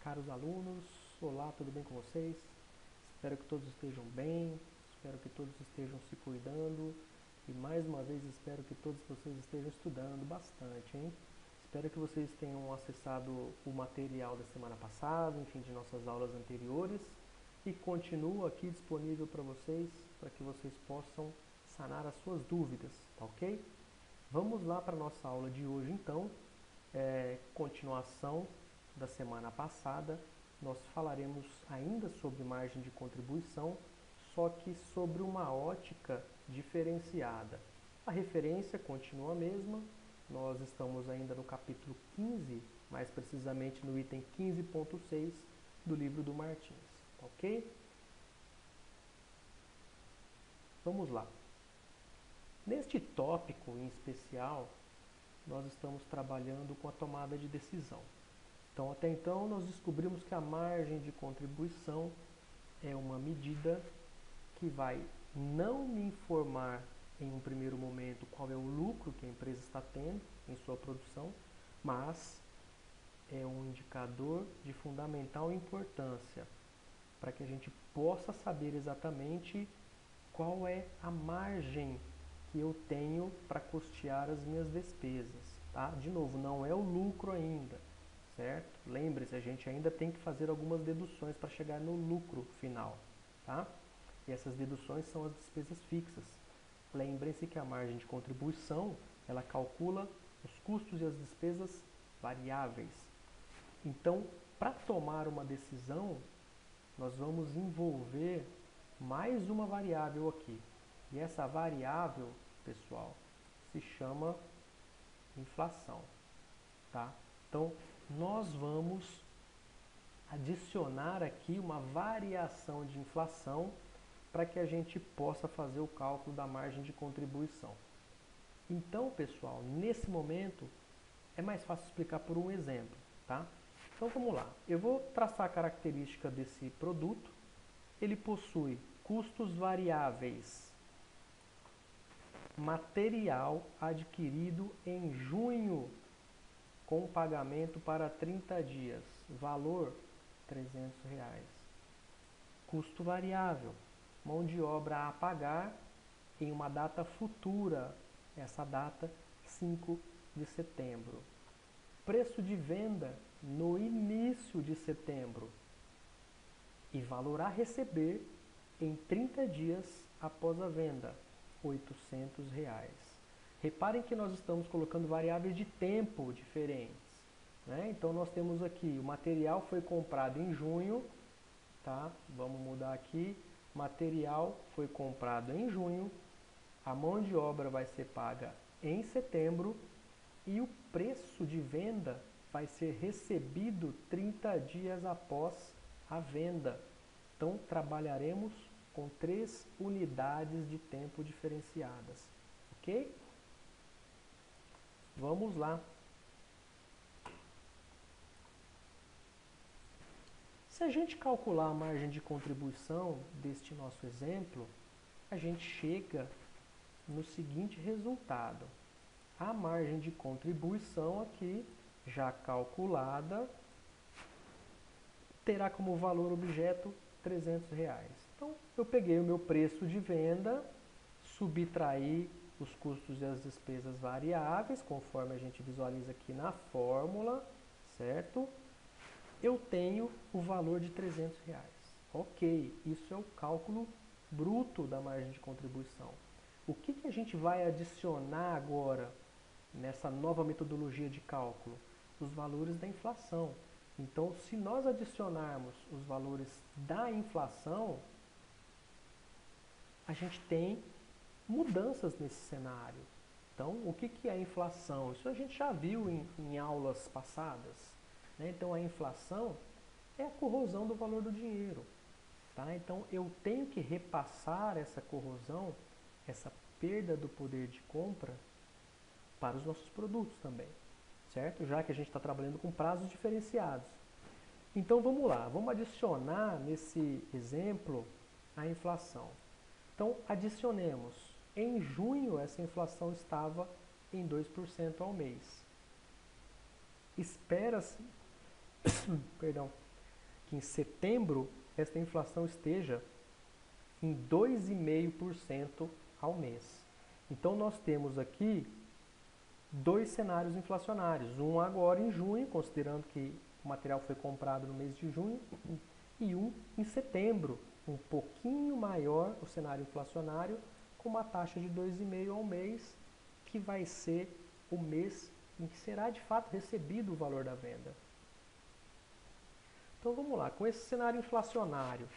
caros alunos, olá, tudo bem com vocês? Espero que todos estejam bem, espero que todos estejam se cuidando e mais uma vez espero que todos vocês estejam estudando bastante, hein? Espero que vocês tenham acessado o material da semana passada, enfim, de nossas aulas anteriores e continuo aqui disponível para que vocês possam sanar as suas dúvidas, tá ok? Vamos lá para a nossa aula de hoje então, continuação da semana passada, nós falaremos ainda sobre margem de contribuição, só que sobre uma ótica diferenciada. A referência continua a mesma, nós estamos ainda no capítulo 15, mais precisamente no item 15.6 do livro do Martins, ok? Vamos lá. Neste tópico em especial, nós estamos trabalhando com a tomada de decisão. Então, até então, nós descobrimos que a margem de contribuição é uma medida que vai não me informar em um primeiro momento qual é o lucro que a empresa está tendo em sua produção, mas é um indicador de fundamental importância para que a gente possa saber exatamente qual é a margem que eu tenho para custear as minhas despesas. Tá? De novo, não é o lucro ainda, certo? Lembre-se, a gente ainda tem que fazer algumas deduções para chegar no lucro final. Tá? E essas deduções são as despesas fixas. Lembrem-se que a margem de contribuição, ela calcula os custos e as despesas variáveis. Então, para tomar uma decisão, nós vamos envolver mais uma variável aqui. E essa variável, pessoal, se chama inflação. Tá? Então, nós vamos adicionar aqui uma variação de inflação para que a gente possa fazer o cálculo da margem de contribuição. Então, pessoal, nesse momento é mais fácil explicar por um exemplo, tá? Então vamos lá. Eu vou traçar a característica desse produto. Ele possui custos variáveis. Material adquirido em junho com pagamento para 30 dias. Valor R$300. Custo variável. Mão de obra a pagar em uma data futura. Essa data 5 de setembro. Preço de venda no início de setembro. E valor a receber em 30 dias após a venda, R$800. Reparem que nós estamos colocando variáveis de tempo diferentes. Né? Então nós temos aqui, o material foi comprado em junho, tá? Vamos mudar aqui, material foi comprado em junho, a mão de obra vai ser paga em setembro e o preço de venda vai ser recebido 30 dias após a venda. Então, trabalharemos com 3 unidades de tempo diferenciadas. Ok? Vamos lá. Se a gente calcular a margem de contribuição deste nosso exemplo, a gente chega no seguinte resultado. A margem de contribuição aqui, já calculada, terá como valor objeto R$300. Então, eu peguei o meu preço de venda, subtraí os custos e as despesas variáveis, conforme a gente visualiza aqui na fórmula, certo? Eu tenho o valor de R$300. Ok, isso é o cálculo bruto da margem de contribuição. O que a gente vai adicionar agora nessa nova metodologia de cálculo? Os valores da inflação. Então, se nós adicionarmos os valores da inflação, a gente tem mudanças nesse cenário. Então, o que é a inflação? Isso a gente já viu em aulas passadas. Né? Então, a inflação é a corrosão do valor do dinheiro. Tá? Então, eu tenho que repassar essa corrosão, essa perda do poder de compra para os nossos produtos também. Certo? Já que a gente está trabalhando com prazos diferenciados. Então vamos lá, vamos adicionar nesse exemplo a inflação. Então adicionemos, em junho essa inflação estava em 2% ao mês. Espera-se, perdão, que em setembro esta inflação esteja em 2,5% ao mês. Então nós temos aqui dois cenários inflacionários, um agora em junho, considerando que o material foi comprado no mês de junho, e um em setembro, um pouquinho maior o cenário inflacionário, com uma taxa de 2,5% ao mês, que vai ser o mês em que será de fato recebido o valor da venda. Então vamos lá, com esse cenário inflacionário,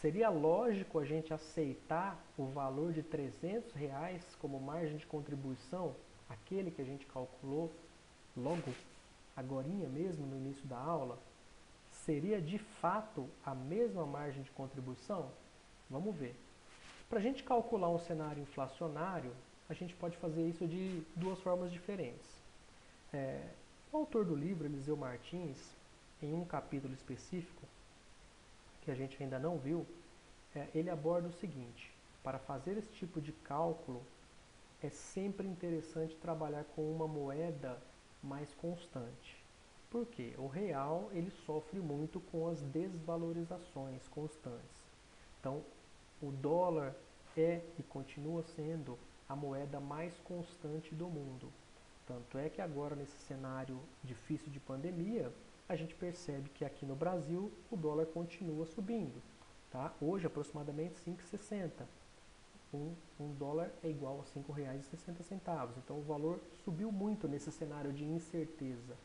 seria lógico a gente aceitar o valor de R$ 300 como margem de contribuição, aquele que a gente calculou logo agorinha mesmo no início da aula? Seria de fato a mesma margem de contribuição? Vamos ver. Para a gente calcular um cenário inflacionário, a gente pode fazer isso de duas formas diferentes. O autor do livro, Eliseu Martins, em um capítulo específico, que a gente ainda não viu, ele aborda o seguinte: para fazer esse tipo de cálculo, é sempre interessante trabalhar com uma moeda mais constante. Por quê? O real ele sofre muito com as desvalorizações constantes. Então, o dólar é e continua sendo a moeda mais constante do mundo. Tanto é que agora, nesse cenário difícil de pandemia, a gente percebe que aqui no Brasil o dólar continua subindo. Tá? Hoje, aproximadamente 5,60. Um dólar é igual a R$ 5,60. Então, o valor subiu muito nesse cenário de incerteza.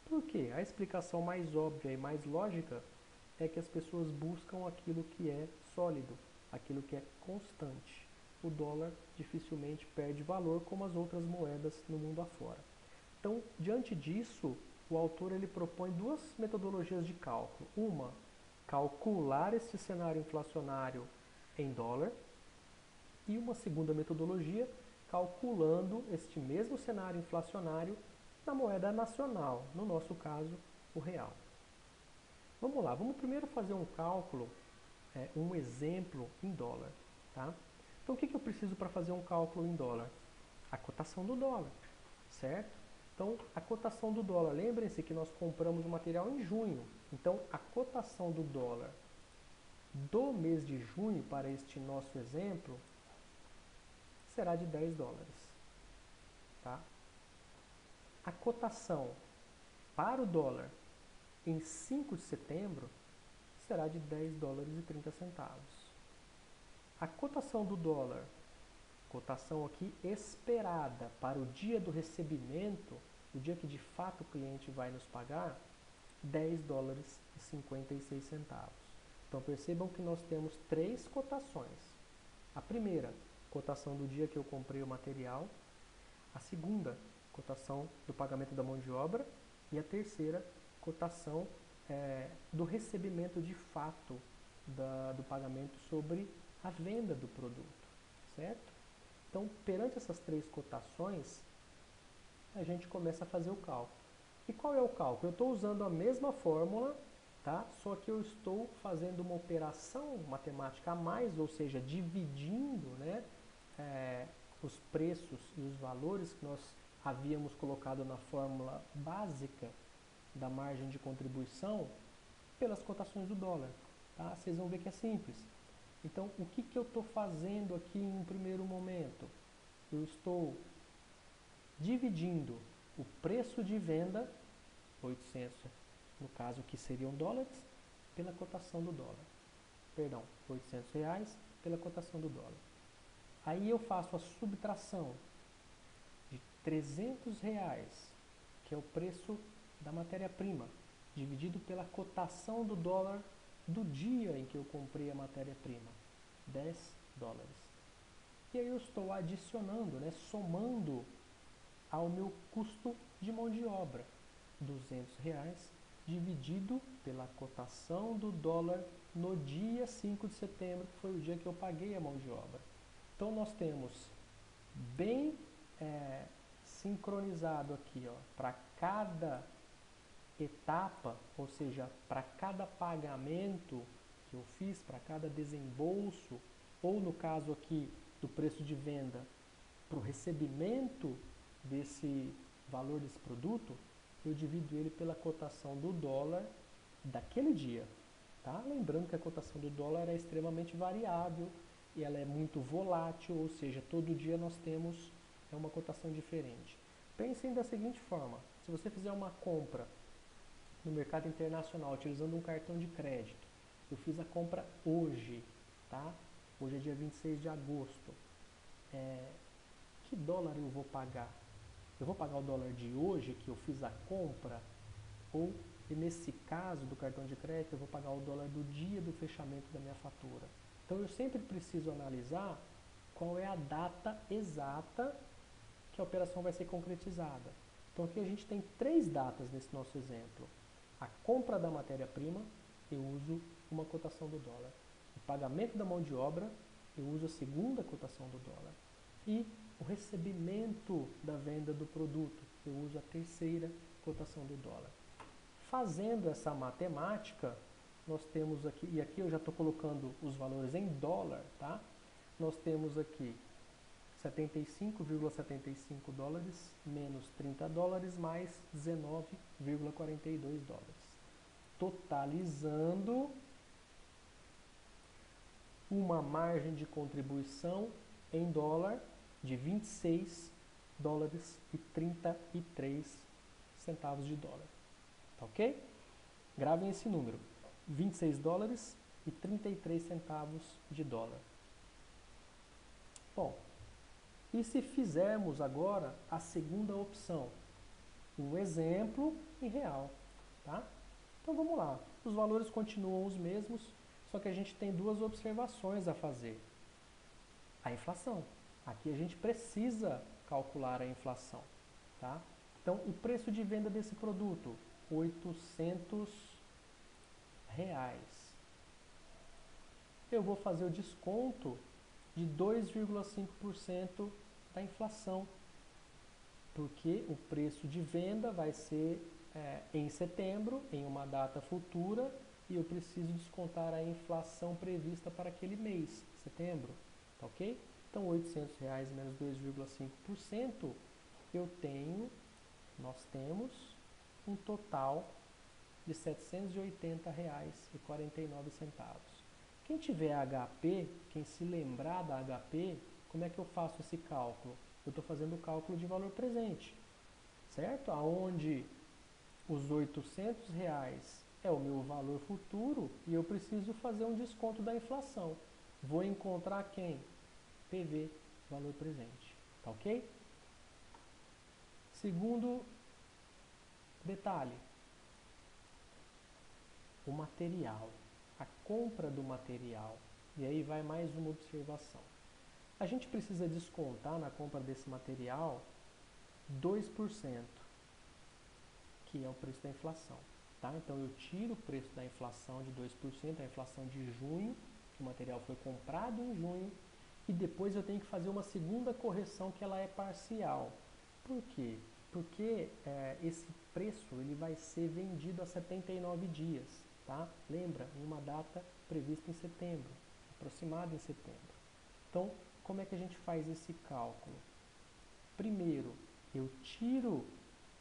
Por quê? A explicação mais óbvia e mais lógica é que as pessoas buscam aquilo que é sólido, aquilo que é constante. O dólar dificilmente perde valor como as outras moedas no mundo afora. Então, diante disso, o autor ele propõe duas metodologias de cálculo. Uma, calcular este cenário inflacionário em dólar, e uma segunda metodologia, calculando este mesmo cenário inflacionário na moeda nacional, no nosso caso, o real. Vamos lá, vamos primeiro fazer um cálculo, um exemplo em dólar. Tá? Então, o que eu preciso para fazer um cálculo em dólar? A cotação do dólar, certo? Então, a cotação do dólar, lembrem-se que nós compramos o material em junho. Então, a cotação do dólar do mês de junho, para este nosso exemplo, será de $10. Tá? A cotação para o dólar em 5 de setembro será de $10,30. A cotação do dólar, cotação aqui esperada para o dia do recebimento, o dia que de fato o cliente vai nos pagar, $10,56. Então percebam que nós temos três cotações. A primeira, cotação do dia que eu comprei o material. A segunda, cotação do pagamento da mão de obra. E a terceira, cotação do recebimento de fato do pagamento sobre a venda do produto, certo? Então, perante essas três cotações, a gente começa a fazer o cálculo. E qual é o cálculo? Eu estou usando a mesma fórmula, tá? Só que eu estou fazendo uma operação matemática a mais, ou seja, dividindo, né, os preços e os valores que nós havíamos colocado na fórmula básica da margem de contribuição pelas cotações do dólar. Tá? Vocês vão ver que é simples. Então, o que eu estou fazendo aqui em um primeiro momento? Eu estou dividindo o preço de venda, 800, no caso que seriam dólares, pela cotação do dólar. Perdão, R$ 800 pela cotação do dólar. Aí eu faço a subtração de R$ 300, que é o preço da matéria-prima, dividido pela cotação do dólar do dia em que eu comprei a matéria-prima, $10. E aí eu estou adicionando, né, somando ao meu custo de mão de obra, R$ 200 dividido pela cotação do dólar no dia 5 de setembro, que foi o dia que eu paguei a mão de obra. Então nós temos bem sincronizado aqui, para cada etapa, ou seja, para cada pagamento que eu fiz, para cada desembolso, ou no caso aqui do preço de venda, para o recebimento desse valor desse produto, eu divido ele pela cotação do dólar daquele dia. tá? Lembrando que a cotação do dólar é extremamente variável e ela é muito volátil, ou seja, todo dia nós temos uma cotação diferente. Pensem da seguinte forma: se você fizer uma compra no mercado internacional utilizando um cartão de crédito, eu fiz a compra hoje, tá? Hoje é dia 26 de agosto. Que dólar eu vou pagar? Eu vou pagar o dólar de hoje que eu fiz a compra? Ou, nesse caso do cartão de crédito, eu vou pagar o dólar do dia do fechamento da minha fatura? Então eu sempre preciso analisar qual é a data exata que a operação vai ser concretizada. Então aqui a gente tem 3 datas nesse nosso exemplo. A compra da matéria-prima, eu uso uma cotação do dólar. O pagamento da mão de obra, eu uso a segunda cotação do dólar. E o recebimento da venda do produto, eu uso a terceira cotação do dólar. Fazendo essa matemática, nós temos aqui, e aqui eu já estou colocando os valores em dólar, tá? Nós temos aqui 75,75 dólares menos 30 dólares mais 19,42 dólares. Totalizando uma margem de contribuição em dólar de 26 dólares e 33 centavos de dólar. Tá ok? Gravem esse número: 26 dólares e 33 centavos de dólar. Bom, e se fizermos agora a segunda opção, um exemplo em real, tá? Então vamos lá, os valores continuam os mesmos, só que a gente tem 2 observações a fazer. A inflação. Aqui a gente precisa calcular a inflação, tá? Então o preço de venda desse produto, R$800. Eu vou fazer o desconto de 2,5% da inflação, porque o preço de venda vai ser em setembro, em uma data futura, e eu preciso descontar a inflação prevista para aquele mês, setembro, tá ok? Então, R$800 menos 2,5%, nós temos um total de R$ 780,49. Quem tiver HP, quem se lembrar da HP, como é que eu faço esse cálculo? Eu estou fazendo o cálculo de valor presente, certo? Aonde os R$800 é o meu valor futuro e eu preciso fazer um desconto da inflação. Vou encontrar quem? PV, valor presente, tá ok? Segundo detalhe, o material, a compra do material. E aí vai mais uma observação. A gente precisa descontar na compra desse material 2%, que é o preço da inflação. Tá? Então eu tiro o preço da inflação de 2%, a inflação de junho, que o material foi comprado em junho, e depois eu tenho que fazer uma segunda correção que ela é parcial. Por quê? Porque esse preço ele vai ser vendido a 79 dias. Tá? Lembra? Em uma data prevista em setembro, aproximada em setembro. Então, como é que a gente faz esse cálculo? Primeiro, eu tiro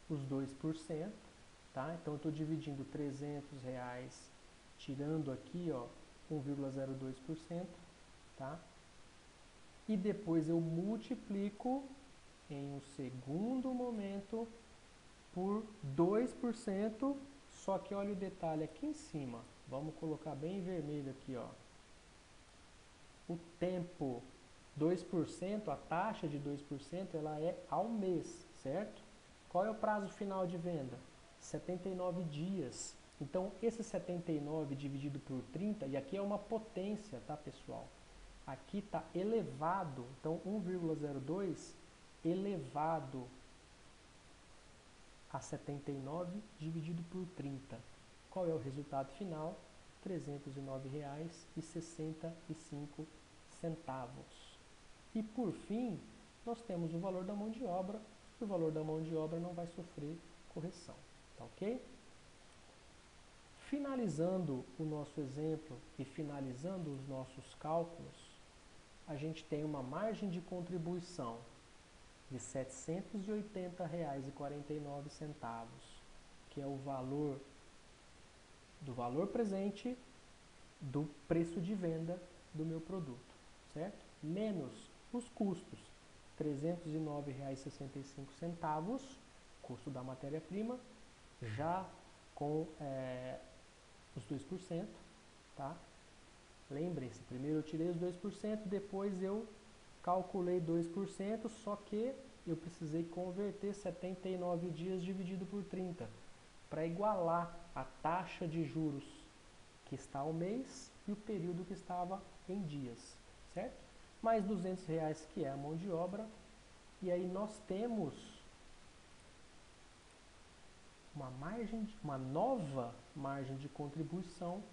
os 2%, tá? Então eu estou dividindo R$300, tirando aqui, ó, 1,02%, tá? E depois eu multiplico em um segundo momento por 2%, só que olha o detalhe aqui em cima. Vamos colocar bem vermelho aqui, ó. O tempo, 2%, a taxa de 2%, ela é ao mês, certo? Qual é o prazo final de venda? 79 dias. Então, esse 79 dividido por 30, e aqui é uma potência, tá, pessoal? Aqui está elevado, então 1,02 elevado a 79 dividido por 30. Qual é o resultado final? R$ 309,65. E por fim, nós temos o valor da mão de obra, e o valor da mão de obra não vai sofrer correção, tá ok? Finalizando o nosso exemplo e finalizando os nossos cálculos, a gente tem uma margem de contribuição de R$ 780,49, que é o valor do valor presente do preço de venda do meu produto, certo? Menos os custos, R$ 309,65, custo da matéria-prima, já com os 2%, tá? Lembrem-se, primeiro eu tirei os 2%, depois eu calculei 2%, só que eu precisei converter 79 dias dividido por 30, para igualar a taxa de juros que está ao mês e o período que estava em dias, certo? Mais R$ 200 que é a mão de obra, e aí nós temos uma nova margem de contribuição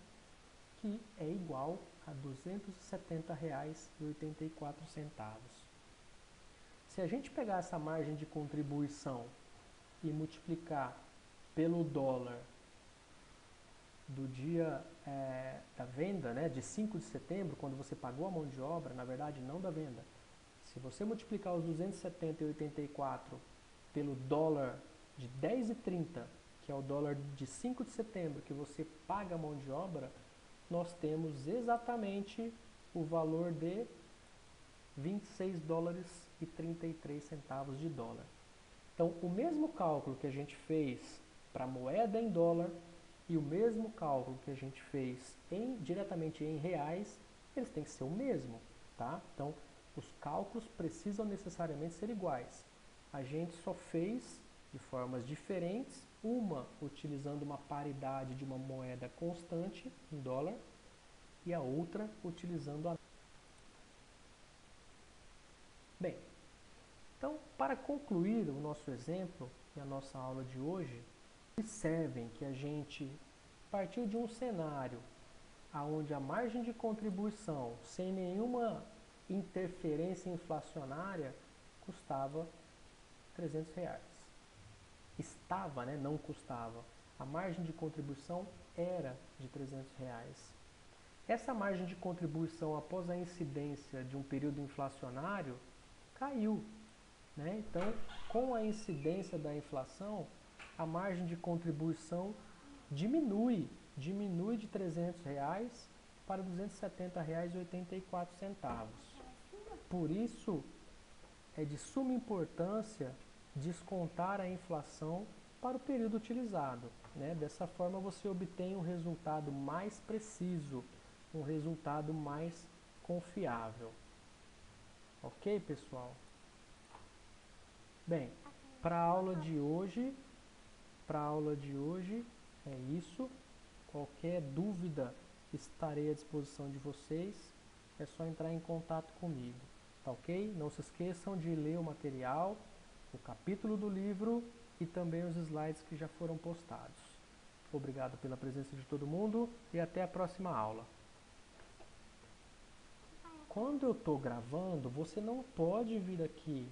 que é igual a R$ 270,84. Se a gente pegar essa margem de contribuição e multiplicar pelo dólar do dia da venda, né, de 5 de setembro, quando você pagou a mão de obra, na verdade não da venda. Se você multiplicar os 270,84 pelo dólar de 10,30, que é o dólar de 5 de setembro, que você paga a mão de obra, nós temos exatamente o valor de 26 dólares e 33 centavos de dólar. Então, o mesmo cálculo que a gente fez para a moeda em dólar e o mesmo cálculo que a gente fez diretamente em reais, eles têm que ser o mesmo, tá? Então, os cálculos precisam necessariamente ser iguais. A gente só fez de formas diferentes, uma utilizando uma paridade de uma moeda constante em dólar e a outra utilizando a... Bem, então, para concluir o nosso exemplo e a nossa aula de hoje, observem que a gente partiu de um cenário onde a margem de contribuição, sem nenhuma interferência inflacionária, custava R$ 300. Estava, né? Não custava. A margem de contribuição era de R$ 300. Essa margem de contribuição, após a incidência de um período inflacionário, caiu, né? Então, com a incidência da inflação, a margem de contribuição diminui de R$ 300 para R$ 270,84. Por isso, é de suma importância descontar a inflação para o período utilizado, né? Dessa forma, você obtém um resultado mais preciso, um resultado mais confiável. Ok, pessoal? Bem, para a aula de hoje é isso. Qualquer dúvida, estarei à disposição de vocês. É só entrar em contato comigo, tá ok? Não se esqueçam de ler o material, o capítulo do livro e também os slides que já foram postados. Obrigado pela presença de todo mundo e até a próxima aula. Quando eu estou gravando, você não pode vir aqui